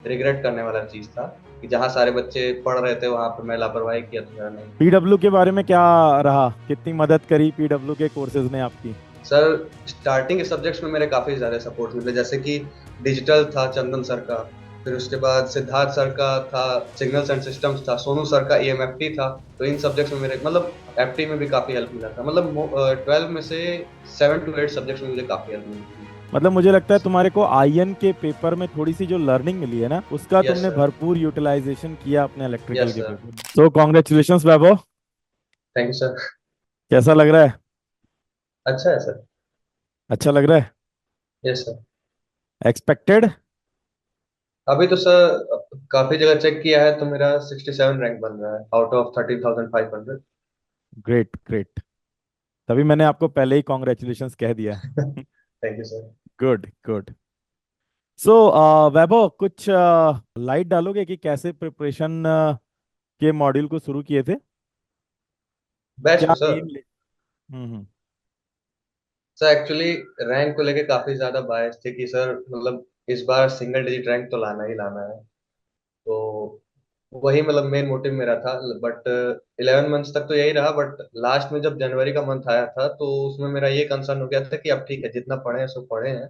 Regret करने वाला चीज था कि जहाँ सारे बच्चे पढ़ रहे थे वहां पर मैं लापरवाही किया तो मेरा नहीं। पीडब्ल्यू के बारे में क्या रहा, कितनी मदद करी पीडब्ल्यू के कोर्सेज ने आपकी? सर स्टार्टिंग के सब्जेक्ट्स में मेरे काफी ज्यादा सपोर्ट मिले, जैसे कि डिजिटल था चंदन सर का, फिर उसके बाद सिद्धार्थ सर का था, सिग्नल्स एंड सिस्टम्स था, सोनू सर का ईएमएफटी था। तो इन सब्जेक्ट्स में मेरे मतलब एफटी में भी काफी हेल्प मिला था, मतलब 12 में से 7 to 8 सब्जेक्ट्स में मुझे काफी हेल्प मिली थी। मतलब मुझे लगता है तुम्हारे को आईएन के पेपर में थोड़ी सी जो लर्निंग मिली है ना, उसका यस तुमने सर। भरपूर यूटिलाइजेशन किया अपने इलेक्ट्रिकल यस के सर। पेपर में। सो congratulations Vaibhav. Thank you sir. कैसा लग रहा है? अच्छा है सर। अच्छा लग रहा है? Yes sir. एक्सपेक्टेड? अभी तो सर काफी जगह चेक किया है तो मेरा 67 रैंक बन रहा है आउट ऑफ 13,500। Great great. तभी मैंने आपको पहले ही कॉन्ग्रेचुलेशंस कह दिया है। Thank you sir. Good good. So Vaibhav, कुछ लाइट डालोगे कि कैसे प्रिपरेशन के मॉड्यूल को शुरू किए थे? बेस्ट क्या को सर। एम ले? हम्म। सर एक्चुअली रैंक को लेके काफी ज्यादा बायस थे कि सर मतलब इस बार सिंगल डिजिट रैंक तो लाना ही लाना है। तो वही मतलब मेन मोटिव मेरा था। बट 11 मंथ्स तक तो यही रहा, बट लास्ट में जब जनवरी का मंथ आया था तो उसमें मेरा ये कंसर्न हो गया था कि अब ठीक है जितना पढ़े हैं सो पढ़े हैं,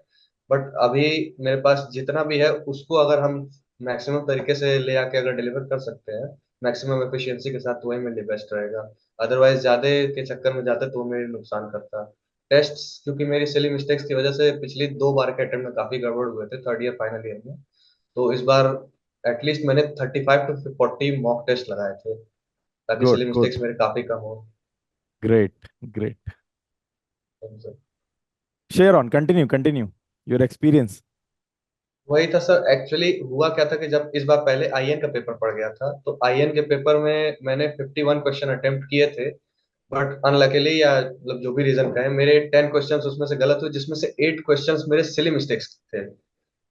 बट अभी मेरे पास जितना भी है उसको अगर हम मैक्सिमम तरीके से ले आके अगर डिलीवर कर सकते हैं मैक्सिमम एफिशिएंसी के साथ, तो वही मेरे लिए बेस्ट रहेगा। अदरवाइज ज्यादा के चक्कर में जाते तो वो मेरे नुकसान करता। टेस्ट क्योंकि मेरी सिली मिस्टेक्स की वजह से पिछली 2 बार के अटेम्प्ट में काफी गड़बड़ हुए थे थर्ड ईयर फाइनल ईयर में। तो इस बार एटलीस्ट मैंने 35 to 40 मॉक टेस्ट लगाए थे ताकि गुड सिली गुड। मिस्टेक्स मेरे काफी कम हो। Great great. Share on, continue continue your experience. वही था सर, एक्चुअली हुआ क्या था कि जब इस बार पहले आईएन का पेपर पड़ गया था तो आईएन के पेपर में मैंने 51 क्वेश्चन अटेम्प्ट किए थे। बट अनलकीली या मतलब जो भी रीजन का है मेरे 10 क्वेश्चन उसमें से गलत हुए, जिसमें से 8 क्वेश्चन मेरे सिली मिस्टेक्स थे।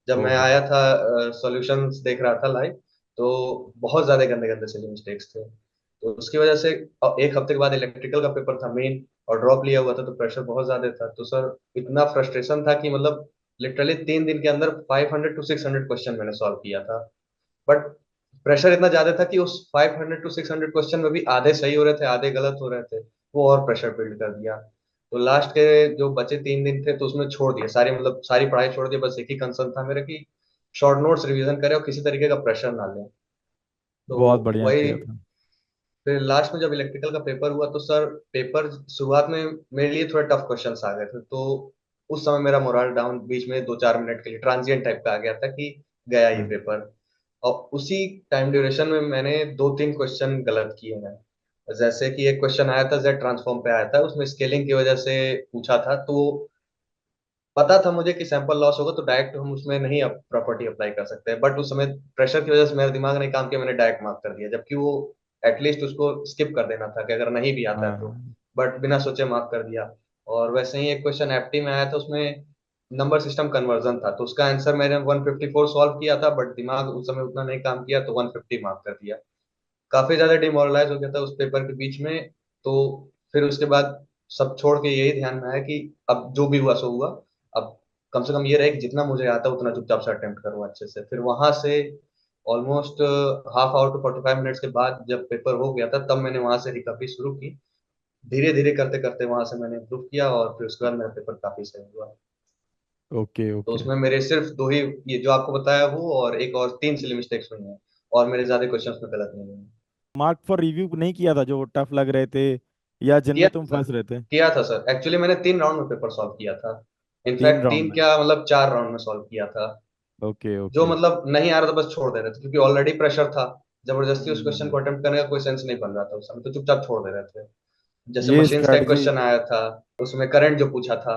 जब मैं ओहो। आया था सॉल्यूशंस देख रहा था लाइव, तो बहुत ज्यादा गंदे गंदे सिली मिस्टेक्स थे। तो उसकी वजह से एक हफ्ते के बाद इलेक्ट्रिकल का पेपर था मेन, और ड्रॉप लिया हुआ था तो प्रेशर बहुत ज्यादा था। तो सर इतना फ्रस्ट्रेशन था कि मतलब लिटरली 3 दिन के अंदर 500 to 600 क्वेश्चन मैंने सॉल्व किया था। बट प्रेशर इतना ज्यादा था कि उस 500 to 600 क्वेश्चन में भी आधे सही हो रहे थे आधे गलत हो रहे थे। वो और प्रेशर बिल्ड कर दिया। तो लास्ट के जो बचे 3 दिन थे तो उसमें छोड़ दिया सारी, मतलब सारी पढ़ाई छोड़ दी। बस एक ही कंसर्न था मेरा कि शॉर्ट नोट्स रिवीजन करें और किसी तरीके का प्रेशर ना लें। तो बहुत बढ़िया वही। किया था। फिर लास्ट में जब इलेक्ट्रिकल का पेपर हुआ तो सर पेपर शुरुआत में मेरे लिए थोड़े टफ क्वेश्चंस आ गए थे। तो उस समय मेरा मोरल डाउन बीच में 2-4 मिनट के लिए ट्रांजिएंट टाइप का आ गया था कि गया ये हम्म। पेपर। और उसी टाइम ड्यूरेशन में मैंने 2-3 क्वेश्चन गलत किए हैं। जैसे कि एक क्वेश्चन आया था जेड ट्रांसफॉर्म पे आया था, उसमें स्केलिंग की वजह से पूछा था। तो पता था मुझे कि सैंपल लॉस होगा तो डायरेक्ट हम उसमें नहीं प्रॉपर्टी अप्लाई कर सकते, बट उस समय प्रेशर की वजह से मेरा दिमाग नहीं काम किया, मैंने डायरेक्ट मार्क कर दिया, जबकि वो एटलीस्ट उसको स्किप कर देना था कि अगर नहीं भी आता है तो। हाँ। बट बिना सोचे मार्क कर दिया। और वैसे ही एक क्वेश्चन एफटी में आया था, उसमें नंबर सिस्टम कन्वर्जन था, तो उसका आंसर मैंने 154 सॉल्व किया था, बट दिमाग उस समय उतना नहीं काम किया तो 150 मार्क कर दिया। काफी ज्यादा डिमोरलाइज हो गया था उस पेपर के बीच में। तो फिर उसके बाद सब छोड़ के यही ध्यान में आया कि अब जो भी हुआ सो हुआ। अब कम से कम ये रहे कि जितना मुझे आता उतना चुपचाप से अटेम्प्ट करूँ अच्छे से। फिर वहां से almost half hour to 45 minutes के बाद जब पेपर हो गया था तब मैंने वहां से रिकवरी शुरू की। धीरे धीरे करते करते वहां से मैंने इम्प्रूव किया और फिर उसके बाद मेरा पेपर काफी सही हुआ। ओके तो ओके। उसमें मेरे सिर्फ दो ही, ये जो आपको बताया वो और एक और 3 सिली मिस्टेक्स हुई हैं, और मेरे ज्यादा क्वेश्चन में गलत नहीं हुए हैं। मार्क फॉर रिव्यू नहीं किया था जो टफ लग रहे थे या किया जिनमें तुम था सर। फंस रहे थे? किया था सर, एक्चुअली मैंने 3 राउंड में पेपर सॉल्व किया था। तीन इनफैक्ट राउंड तीन में? क्या मतलब 4 राउंड में सॉल्व किया था। ओके जो ओके। मतलब नहीं आ रहा था बस छोड़ दे रहे थे क्योंकि ऑलरेडी प्रेशर था। जबरदस्ती उस क्वेश्चन हम्म। को अटेम्प्ट करने का कोई सेंस नहीं बन रहा था उस समय, तो चुपचाप छोड़ दे रहे थे। जैसे ये मशीन्स का एक स्ट्रेटजी। क्वेश्चन आया था, उसमें करंट जो पूछा था।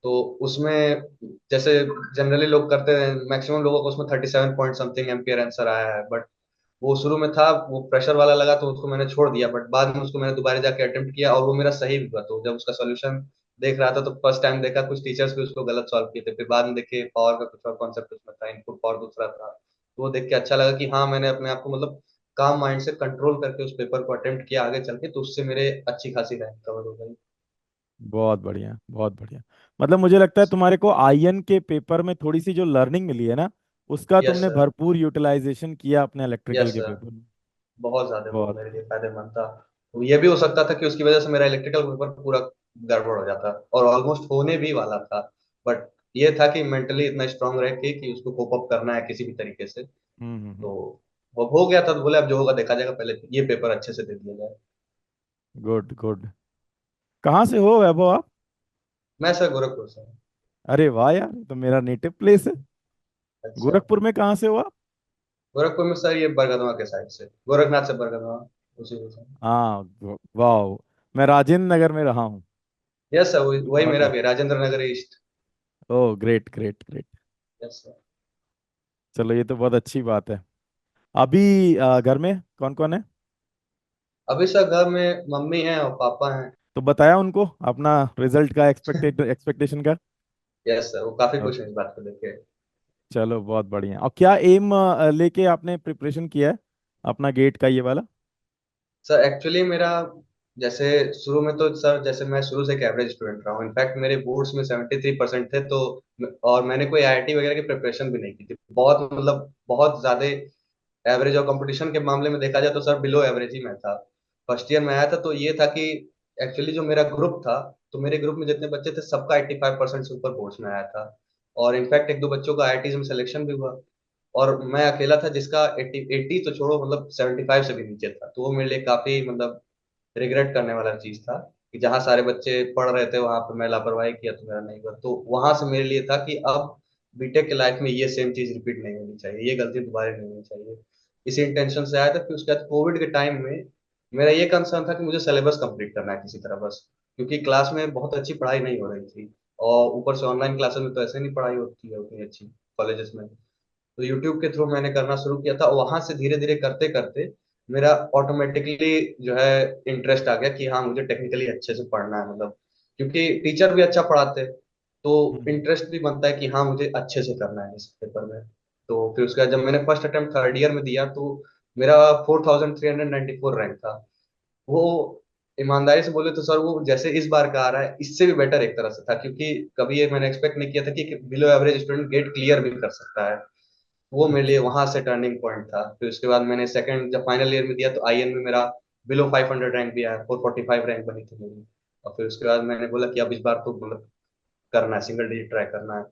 तो उसमें जैसे जनरली लोग करते हैं, मैक्सिमम लोगों को उसमें 37 पॉइंट समथिंग एम्पियर आंसर आया है, बट वो शुरू में था वो प्रेशर वाला लगा तो उसको मैंने छोड़ दिया। बट बाद में उसको मैंने दोबारा जाके अटेम्प्ट किया और वो मेरा सही भी हुआ। तो जब उसका सॉल्यूशन देख रहा था तो फर्स्ट टाइम देखा कुछ टीचर्स भी उसको गलत सॉल्व किए थे, फिर बाद में देखे पावर का कुछ और कॉन्सेप्ट उसमें था, इनपुट पावर दूसरा था। तो वो देख के अच्छा लगा कि हाँ मैंने अपने आप को मतलब काम माइंड से कंट्रोल करके उस पेपर को अटेम्प्ट किया आगे चल के, तो उससे मेरे अच्छी खासी रैंक कवर हो गई। बहुत बढ़िया बहुत बढ़िया। मतलब मुझे लगता है तुम्हारे को आईएन के पेपर में थोड़ी सी जो लर्निंग मिली है ना, उसका यस तुमने सर। भरपूर यूटिलाइजेशन किया अपने इलेक्ट्रिकल यस के सर। पेपर में। बहुत ज्यादा वो बहुत। मेरे लिए फायदेमंद था। तो ये भी हो सकता था कि उसकी वजह से मेरा इलेक्ट्रिकल पेपर पूरा गड़बड़ हो जाता और ऑलमोस्ट होने भी वाला था। बट ये था कि मेंटली इतना स्ट्रांग रह के कि उसको कोप अप करना है किसी भी तरीके से। हम्म। तो वो हो गया था, तो बोले अब जो होगा देखा जाएगा, पहले ये पेपर अच्छे से दे दिया जाए। Good good. कहाँ से हो वैभव आप? मैं सर गोरखपुर से हूँ। अरे वाह यार, ये तो मेरा नेटिव प्लेस है। अच्छा। गोरखपुर में कहाँ से हो आप? गोरखपुर में सर ये बरगदवा के साइड से, गोरखनाथ से बरगदवा, उसी के साइड। हाँ। वाह। मैं राजेंद्र नगर में रहा हूँ। यस सर, वही वही बहुत मेरा है। भी है, Rajendra Nagar east. Oh great great great. Yes sir. चलो ये तो बहुत अच्छी बात है। अभी घर में कौन कौन है? अभी सर घर में मम्मी है और पापा हैं। तो बताया उनको अपना रिजल्ट का एक्सपेक्टेशन का? यस सर, वो काफी और खुश हैं इस बात को लेके। चलो बहुत बढ़िया। और क्या एम लेके आपने प्रिपरेशन किया है अपना गेट का ये वाला? सर एक्चुअली मेरा, जैसे शुरू में तो सर, जैसे मैं शुरू से एक एवरेज स्टूडेंट रहा हूँ, इनफैक्ट मेरे बोर्ड्स में 73% थे। तो और मैंने कोई आईआईटी वगैरह की प्रिपरेशन भी नहीं की थी, बहुत मतलब बहुत ज्यादा एवरेज। और कंपटीशन के मामले में देखा जाए तो सर बिलो एवरेज ही मैं था। फर्स्ट ईयर में आया था तो ये था कि एक्चुअली जो मेरा ग्रुप था, तो मेरे ग्रुप में जितने बच्चे थे सबका 85% से ऊपर बोर्ड्स में आया था। और इनफैक्ट एक दो बच्चों का आईआईटीज में सिलेक्शन भी हुआ। और मैं अकेला था जिसका 80 तो छोड़ो, मतलब 75 से भी नीचे था। तो वो मेरे लिए काफी मतलब रिग्रेट करने वाला चीज था कि जहाँ सारे बच्चे पढ़ रहे थे वहां पे मैं लापरवाही किया तो मेरा नहीं हुआ। तो वहां से मेरे लिए था कि अब बीटेक के लाइफ में ये सेम चीज रिपीट नहीं होनी चाहिए, ये गलती दोबारा नहीं होनी चाहिए। इसी इंटेंशन से आया था। फिर उसके बाद कोविड के टाइम में मेरा ये कंसर्न था कि मुझे सिलेबस कंप्लीट करना है किसी तरह बस, क्योंकि क्लास में बहुत अच्छी पढ़ाई नहीं हो रही थी। और ऊपर से ऑनलाइन क्लासेस में तो ऐसे नहीं पढ़ाई होती है उतनी अच्छी कॉलेजेस में। तो यूट्यूब के थ्रू मैंने करना शुरू किया था, वहां से धीरे धीरे करते करते मेरा ऑटोमेटिकली जो है इंटरेस्ट आ गया कि हाँ मुझे टेक्निकली अच्छे से पढ़ना है, मतलब क्योंकि टीचर भी अच्छा पढ़ाते तो हम्म। इंटरेस्ट भी बनता है कि हाँ मुझे अच्छे से करना है इस पेपर में। तो फिर उसके बाद जब मैंने फर्स्ट अटेम्प्ट थर्ड ईयर में दिया तो मेरा 4394 रैंक था। वो ईमानदारी से बोले तो सर वो जैसे इस बार का आ रहा है इससे भी बेटर एक तरह से था, क्योंकि कभी ये मैंने एक्सपेक्ट नहीं किया था कि below average student get clear भी कर सकता है। वो मेरे लिए अच्छा। वहां से टर्निंग पॉइंट था। फिर उसके बाद मैंने सेकंड जब फाइनल ईयर में दिया तो आईएन में मेरा बिलो 500 रैंक भी आया, 445 रैंक बनी थी मेरी। और फिर उसके बाद मैंने बोला कि अब इस बार तो मतलब करना है, सिंगल डिजिट ट्राई करना है।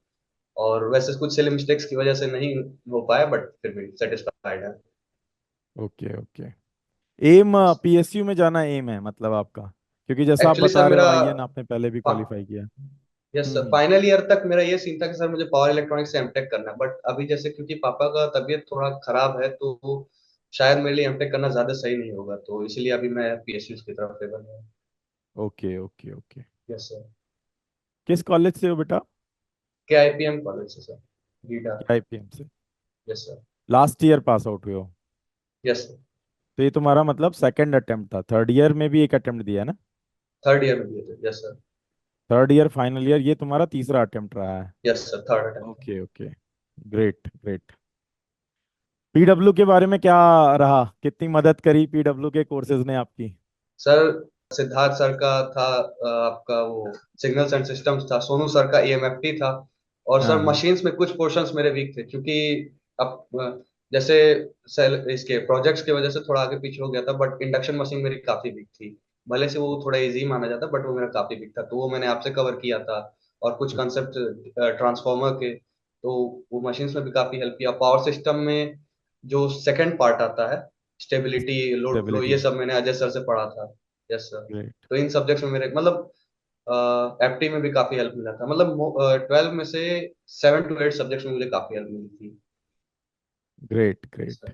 और वैसे कुछ सिली मिस्टेक्स की वजह से नहीं हो पाया, बट फिर भी सेटिस्फाइड है। Okay okay. एम पीएसयू में जाना एम है मतलब आपका? क्योंकि जैसा आप एक्चुअली बता सर रहे हो मेरा, आईएन आपने पहले भी क्वालिफाई किया। यस सर, हम्म। फाइनल ईयर तक मेरा ये सीन था कि सर मुझे पावर इलेक्ट्रॉनिक्स से एमटेक करना है। बट अभी जैसे क्योंकि पापा का तबीयत थोड़ा खराब है तो शायद मेरे लिए एमटेक करना ज्यादा सही नहीं होगा, तो इसलिए अभी मैं पीएसयू की तरफ फेवर में हूँ। Okay okay okay. Yes sir. किस कॉलेज से हो बेटा? के आईपीएम कॉलेज से सर, गीटा। आईपीएम से? Yes sir. Last year pass out हुए हो? Yes sir. तो ये तुम्हारा मतलब सेकंड अटेम्प्ट था, थर्ड ईयर में भी एक अटेम्प्ट दिया है ना? थर्ड ईयर में दिए थे, yes sir. Third year final year ये तुम्हारा तीसरा अटेम्प्ट रहा है? Yes sir, third attempt. Okay okay. Great great. PW के बारे में क्या रहा, कितनी मदद करी पीडब्ल्यू के कोर्सेज ने आपकी? सर सिद्धार्थ सर का था, आपका वो सिग्नल्स एंड सिस्टम्स था, सोनू सर का ईएमएफटी था। और हाँ सर हाँ। मशीन्स में कुछ पोर्शंस मेरे वीक थे, क्योंकि अब जैसे सेल इसके प्रोजेक्ट्स की वजह से थोड़ा आगे पीछे हो गया था। बट इंडक्शन मशीन मेरी काफी वीक थी। भले से वो थोड़ा इजी माना जाता बट वो मेरा काफी वीक था, तो वो मैंने आपसे कवर किया था। और कुछ कंसेप्ट ट्रांसफॉर्मर के, तो वो मशीन्स में भी काफी हेल्प किया। पावर सिस्टम में जो सेकंड पार्ट आता है, स्टेबिलिटी, लोड फ्लो, स्टेबिलिटी। ये सब मैंने अजय सर से पढ़ा था। Yes sir. ग्रेट तो इन सब्जेक्ट्स में मेरे मतलब एफटी में भी काफी हेल्प मिला था, मतलब 12 में से 7 to 8 सब्जेक्ट्स में मुझे काफी हेल्प मिली थी। Great yes great. सर।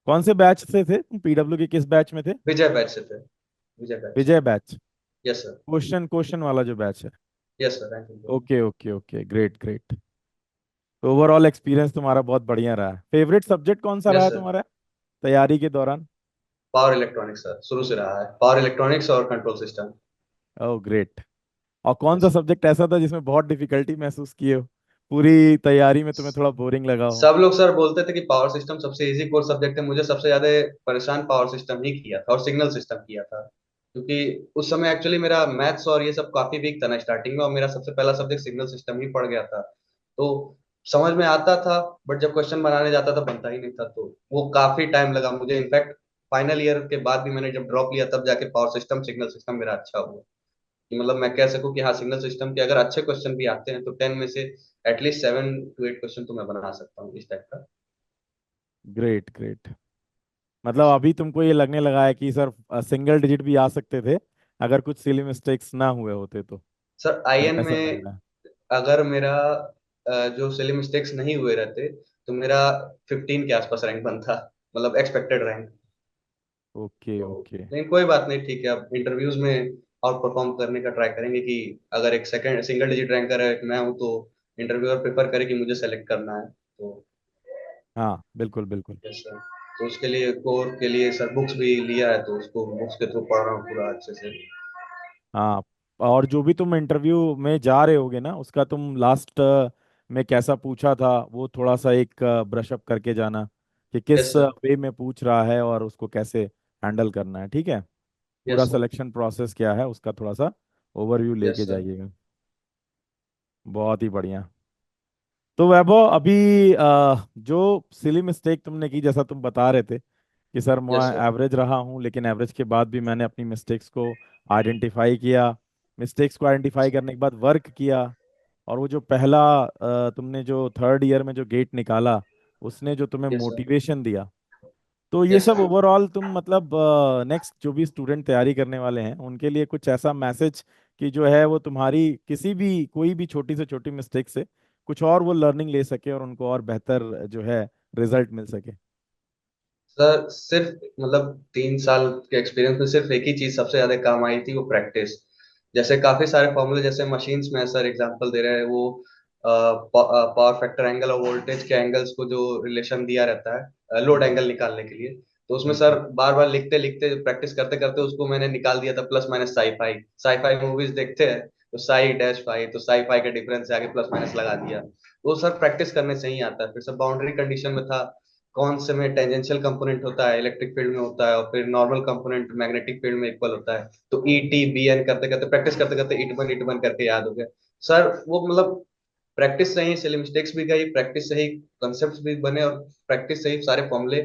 कौन से बैच से थे तुम, पीडब्ल्यू के किस बैच में थे? विजय बैच से थे। Vijay batch. Vijay batch? Yes sir. Question question वाला जो बैच है? Yes sir, thank you. Okay okay okay. Great great. तो ओवरऑल एक्सपीरियंस तुम्हारा बहुत बढ़िया रहा। फेवरेट सब्जेक्ट कौन सा रहा यस है सर। तुम्हारा तैयारी के दौरान? पावर इलेक्ट्रॉनिक्स सर शुरू से रहा है, पावर इलेक्ट्रॉनिक्स और कंट्रोल सिस्टम। Oh great. और कौन सा यस। सब्जेक्ट ऐसा था जिसमें बहुत डिफिकल्टी महसूस किए हो, पूरी तैयारी में तुम्हें थोड़ा बोरिंग लगा हो? सब लोग सर बोलते थे कि पावर सिस्टम सबसे इजी कोर सब्जेक्ट है, मुझे सबसे ज्यादा परेशान पावर सिस्टम ही किया था और सिग्नल सिस्टम किया था। क्योंकि उस समय एक्चुअली मेरा मैथ्स और ये सब काफी वीक था ना स्टार्टिंग में, और मेरा सबसे पहला सब्जेक्ट सिग्नल सिस्टम ही पड़ गया था। तो समझ में आता था, बट जब क्वेश्चन बनाने जाता था बनता ही नहीं था, तो वो काफी टाइम लगा मुझे। इनफैक्ट फाइनल ईयर के बाद भी मैंने जब ड्रॉप लिया तब जाके पावर सिस्टम सिग्नल सिस्टम मेरा अच्छा हुआ, कि मतलब मैं कह सकूं कि हाँ सिग्नल सिस्टम के अगर अच्छे क्वेश्चन भी आते हैं तो 10 में से एटलीस्ट 7 to 8 क्वेश्चन तो मैं बना सकता हूँ इस टाइप का। Great great. मतलब यस अभी तुमको ये लगने लगा है कि सर सिंगल डिजिट भी आ सकते थे अगर कुछ सिली मिस्टेक्स ना हुए होते तो, सर, आईएन ऐसा लग में रहा है। अगर मेरा जो सिली मिस्टेक्स नहीं हुए रहते तो मेरा 15 के आसपास रैंक बनता, मतलब एक्सपेक्टेड रैंक। ओके तो ओके। लेकिन कोई बात नहीं, ठीक है, अब इंटरव्यूज में आउट परफॉर्म करने का ट्राई करेंगे कि अगर एक सेकंड सिंगल डिजिट रैंकर है मैं हूँ तो इंटरव्यूअर प्रेफर करे कि मुझे सेलेक्ट करना है, तो हाँ बिल्कुल बिल्कुल। Yes sir. तो उसके लिए कोर के लिए सर बुक्स भी लिया है, तो उसको बुक्स के थ्रू पढ़ रहा हूँ पूरा अच्छे से। हाँ, और जो भी तुम इंटरव्यू में जा रहे होगे ना, उसका तुम लास्ट में कैसा पूछा था वो थोड़ा सा एक ब्रश अप करके जाना, कि किस यस सर। वे में पूछ रहा है और उसको कैसे हैंडल करना है, ठीक है। पूरा यस सर। सिलेक्शन प्रोसेस क्या है उसका थोड़ा सा ओवरव्यू यस लेके सर। जाइएगा। बहुत ही बढ़िया। तो वैभव अभी जो सिली मिस्टेक तुमने की, जैसा तुम बता रहे थे कि सर मैं यस सर। एवरेज रहा हूँ, लेकिन एवरेज के बाद भी मैंने अपनी मिस्टेक्स को आइडेंटिफाई किया। मिस्टेक्स को आइडेंटिफाई करने के बाद वर्क किया, और वो जो पहला तुमने जो थर्ड ईयर में जो गेट निकाला, उसने जो तुम्हें यस सर। मोटिवेशन दिया। तो ये यस सब सर। ओवरऑल तुम मतलब नेक्स्ट जो भी स्टूडेंट तैयारी करने वाले हैं उनके लिए कुछ ऐसा मैसेज कि जो है वो तुम्हारी किसी भी कोई भी छोटी से छोटी मिस्टेक से कुछ और वो लर्निंग ले सके और उनको और बेहतर जो है रिजल्ट मिल सके। सर सिर्फ मतलब 3 साल के एक्सपीरियंस में सिर्फ एक ही चीज सबसे ज्यादा काम आई थी, वो प्रैक्टिस। जैसे काफी सारे फॉर्मूले जैसे मशीन्स में सर एग्जांपल दे रहे हैं, वो पावर फैक्टर एंगल और वोल्टेज के एंगल्स को जो रिलेशन दिया रहता है लोड हम्म एंगल निकालने के लिए, तो उसमें हम्म सर बार बार लिखते लिखते प्रैक्टिस करते करते उसको मैंने निकाल दिया था plus minus sci fi movies देखते हैं तो साई डैश फाई, तो साई फाई के डिफरेंस से आगे प्लस माइनस लगा दिया। वो सर प्रैक्टिस करने से ही आता है। फिर सर बाउंड्री कंडीशन में था कौन से में टेंजेंशियल कंपोनेंट होता है इलेक्ट्रिक फील्ड में होता है, और फिर नॉर्मल कंपोनेंट मैग्नेटिक फील्ड में इक्वल होता है, तो ई टी बी एन करते करते प्रैक्टिस करते करते ईट वन करके याद हो गया सर। वो मतलब प्रैक्टिस से ही सिली मिस्टेक्स भी गई, प्रैक्टिस से ही कंसेप्ट भी बने, और प्रैक्टिस से ही सारे फॉर्मूले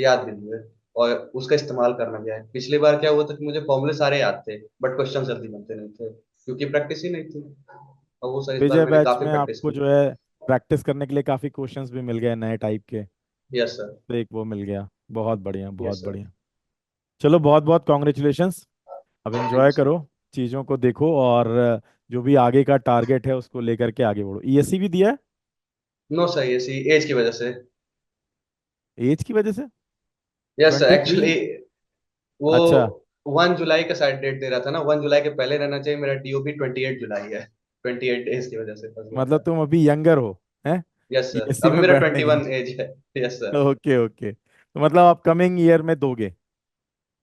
याद भी हुए, और उसका इस्तेमाल करना गया है। पिछली बार क्या हुआ था कि मुझे फॉर्मूले सारे याद थे बट क्वेश्चन जल्दी बनते नहीं थे क्योंकि प्रैक्टिस ही नहीं थी, और वो सर इस बार विजय मैंने बैच काफी में प्रैक्टिस आपको की। जो है प्रैक्टिस करने के लिए काफी क्वेश्चंस भी मिल गए नए टाइप के, यस सर। तो एक वो मिल गया। बहुत बढ़िया बहुत यस सर। बढ़िया। चलो बहुत बहुत कॉन्ग्रेचुलेशंस। अब थैंक यू एंजॉय सर। करो, चीज़ों को देखो, और जो भी आगे का टारगेट है उसको लेकर के आगे बढ़ो। ईएससी भी दिया है? नो सर, ये सी एज की वजह से। एज की वजह से? Yes sir, 23? एक्चुअली वो अच्छा, 1 जुलाई का शायद डेट दे रहा था ना, 1 जुलाई के पहले रहना चाहिए, मेरा टीओपी 28 जुलाई है, 28 डेज की वजह से फंस गया मतलब था। तुम अभी यंगर हो हैं यस सर, ईएससी अभी में मेरा बैठने ट्वेंटी के वन एज है। यस लिए? सर। ओके ओके, तो मतलब आप कमिंग ईयर में दोगे?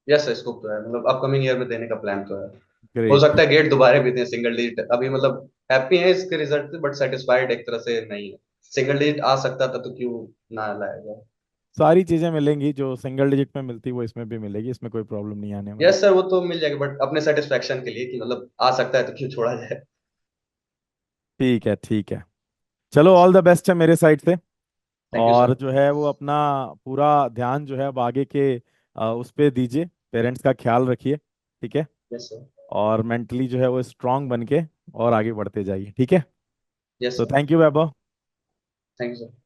यस सर, स्कोप तो है, मतलब अपकमिंग ईयर में देने का प्लान तो है। हो ग्रेट। सकता है गेट दोबारा भी दें सिंगल डिजिट, अभी मतलब हैप्पी है इसके रिजल्ट से बट सेटिस्फाइड एक तरह से नहीं है। सिंगल डिजिट आ सकता था तो क्यों ना लाया जाए। सारी चीजें मिलेंगी जो सिंगल डिजिट में मिलती वो इसमें भी मिलेगी, इसमें कोई प्रॉब्लम नहीं आने वाली। यस सर, वो तो मिल जाएगा बट अपने सेटिस्फेक्शन के लिए कि मतलब आ सकता है तो क्यों छोड़ा जाए। ठीक है ठीक है। चलो ऑल द बेस्ट है मेरे साइड से। थैंक यू और सर। जो है वो अपना पूरा ध्यान जो है अब आगे के उस पे दीजिए, पेरेंट्स का ख्याल रखिए, ठीक है। Yes sir. और मेंटली जो है वो स्ट्रांग बन के और आगे बढ़ते जाइए, ठीक है। यस तो sir. Thank you Vaibhav. Thank you sir.